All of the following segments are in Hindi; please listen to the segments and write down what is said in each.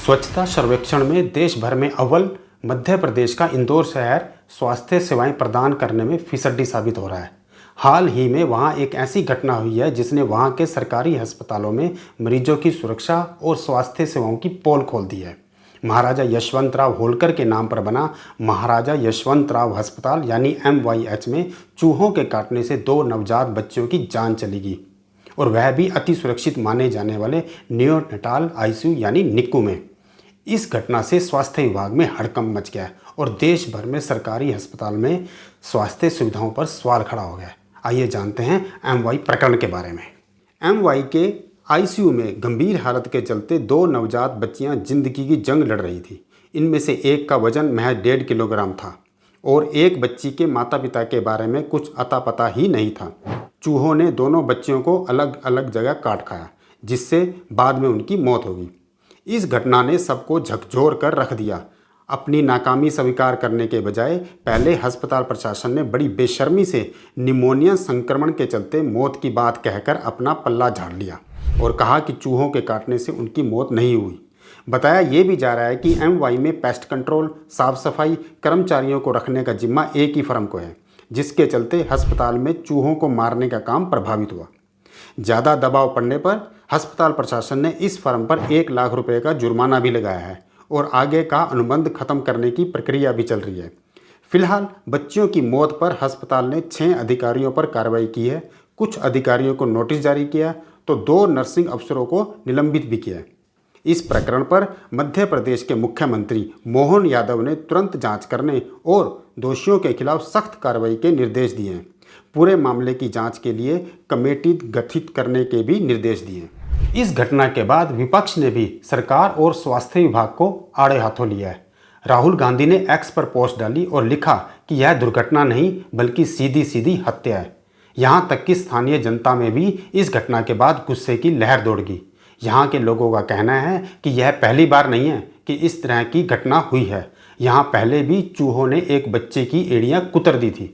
स्वच्छता सर्वेक्षण में देश भर में अव्वल मध्य प्रदेश का इंदौर शहर स्वास्थ्य सेवाएं प्रदान करने में फिसड्डी साबित हो रहा है। हाल ही में वहां एक ऐसी घटना हुई है जिसने वहां के सरकारी अस्पतालों में मरीजों की सुरक्षा और स्वास्थ्य सेवाओं की पोल खोल दी है। महाराजा यशवंतराव होलकर के नाम पर बना महाराजा यशवंतराव अस्पताल यानी MYH में चूहों के काटने से 2 नवजात बच्चों की जान चली गई, और वह भी अति सुरक्षित माने जाने वाले नियोनेटाल ICU यानी निक्कू में। इस घटना से स्वास्थ्य विभाग में हड़कंप मच गया और देश भर में सरकारी अस्पताल में स्वास्थ्य सुविधाओं पर सवाल खड़ा हो गया। आइए जानते हैं MY प्रकरण के बारे में। MY के ICU में गंभीर हालत के चलते 2 नवजात बच्चियां जिंदगी की जंग लड़ रही थी। इनमें से एक का वजन महज 1.5 किलोग्राम था और एक बच्ची के माता पिता के बारे में कुछ अता पता ही नहीं था। चूहों ने दोनों बच्चियों को अलग अलग जगह काट खाया, जिससे बाद में उनकी मौत हो गई। इस घटना ने सबको झकझोर कर रख दिया। अपनी नाकामी स्वीकार करने के बजाय पहले अस्पताल प्रशासन ने बड़ी बेशर्मी से निमोनिया संक्रमण के चलते मौत की बात कहकर अपना पल्ला झाड़ लिया और कहा कि चूहों के काटने से उनकी मौत नहीं हुई। बताया ये भी जा रहा है कि MY में पेस्ट कंट्रोल, साफ सफाई कर्मचारियों को रखने का जिम्मा एक ही फर्म को है, जिसके चलते अस्पताल में चूहों को मारने का काम प्रभावित हुआ। ज़्यादा दबाव पड़ने पर अस्पताल प्रशासन ने इस फर्म पर 1 लाख रुपए का जुर्माना भी लगाया है और आगे का अनुबंध खत्म करने की प्रक्रिया भी चल रही है। फिलहाल बच्चियों की मौत पर अस्पताल ने 6 अधिकारियों पर कार्रवाई की है। कुछ अधिकारियों को नोटिस जारी किया तो 2 नर्सिंग अफसरों को निलंबित भी किया। इस प्रकरण पर मध्य प्रदेश के मुख्यमंत्री मोहन यादव ने तुरंत जांच करने और दोषियों के खिलाफ सख्त कार्रवाई के निर्देश दिए हैं। पूरे मामले की जांच के लिए कमेटी गठित करने के भी निर्देश दिए। इस घटना के बाद विपक्ष ने भी सरकार और स्वास्थ्य विभाग को आड़े हाथों लिया है। राहुल गांधी ने X पर पोस्ट डाली और लिखा कि यह दुर्घटना नहीं बल्कि सीधी सीधी हत्या है। यहाँ तक कि स्थानीय जनता में भी इस घटना के बाद गुस्से की लहर दौड़ गई। यहाँ के लोगों का कहना है कि यह पहली बार नहीं है कि इस तरह की घटना हुई है। यहाँ पहले भी चूहों ने एक बच्चे की एड़ियाँ कुतर दी थी।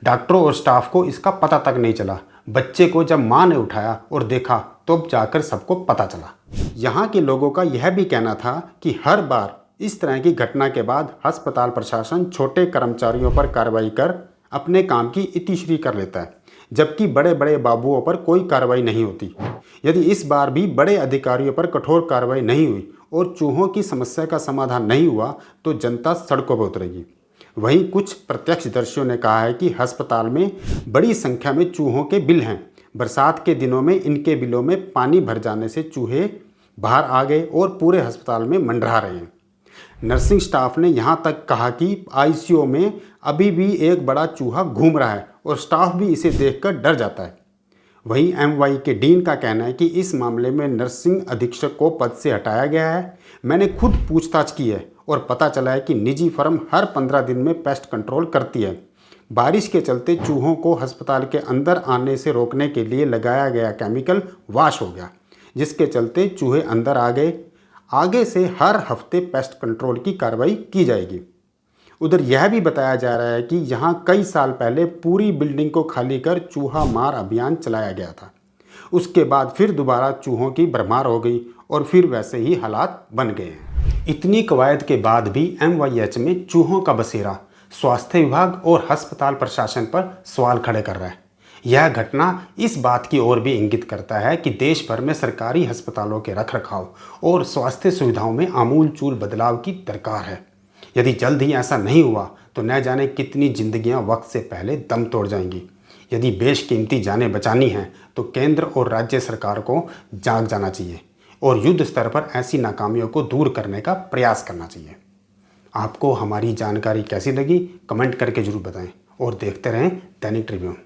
डॉक्टरों और स्टाफ को इसका पता तक नहीं चला। बच्चे को जब मां ने उठाया और देखा तो जाकर सबको पता चला। यहाँ के लोगों का यह भी कहना था कि हर बार इस तरह की घटना के बाद अस्पताल प्रशासन छोटे कर्मचारियों पर कार्रवाई कर अपने काम की इतिश्री कर लेता है, जबकि बड़े बड़े बाबुओं पर कोई कार्रवाई नहीं होती। यदि इस बार भी बड़े अधिकारियों पर कठोर कार्रवाई नहीं हुई और चूहों की समस्या का समाधान नहीं हुआ तो जनता सड़कों पर उतरेगी। वहीं कुछ प्रत्यक्षदर्शियों ने कहा है कि अस्पताल में बड़ी संख्या में चूहों के बिल हैं। बरसात के दिनों में इनके बिलों में पानी भर जाने से चूहे बाहर आ गए और पूरे अस्पताल में मंडरा रहे हैं। नर्सिंग स्टाफ ने यहाँ तक कहा कि ICU में अभी भी एक बड़ा चूहा घूम रहा है और स्टाफ भी इसे देखकर डर जाता है। वहीं MY के डीन का कहना है कि इस मामले में नर्सिंग अधीक्षक को पद से हटाया गया है। मैंने खुद पूछताछ की है और पता चला है कि निजी फर्म हर 15 दिन में पेस्ट कंट्रोल करती है। बारिश के चलते चूहों को अस्पताल के अंदर आने से रोकने के लिए लगाया गया केमिकल वाश हो गया, जिसके चलते चूहे अंदर आ गए। आगे से हर हफ्ते पेस्ट कंट्रोल की कार्रवाई की जाएगी। उधर यह भी बताया जा रहा है कि यहाँ कई साल पहले पूरी बिल्डिंग को खाली कर चूहा मार अभियान चलाया गया था। उसके बाद फिर दोबारा चूहों की भरमार हो गई और फिर वैसे ही हालात बन गए हैं। इतनी कवायद के बाद भी MYH में चूहों का बसेरा स्वास्थ्य विभाग और अस्पताल प्रशासन पर सवाल खड़े कर रहा है। यह घटना इस बात की ओर भी इंगित करता है कि देश भर में सरकारी अस्पतालों के रखरखाव और स्वास्थ्य सुविधाओं में आमूलचूल बदलाव की दरकार है। यदि जल्द ही ऐसा नहीं हुआ तो न जाने कितनी जिंदगियां वक्त से पहले दम तोड़ जाएंगी। यदि बेशकीमती जानें बचानी हैं तो केंद्र और राज्य सरकार को जाग जाना चाहिए और युद्ध स्तर पर ऐसी नाकामियों को दूर करने का प्रयास करना चाहिए। आपको हमारी जानकारी कैसी लगी कमेंट करके जरूर बताएं और देखते रहें दैनिक ट्रिब्यून।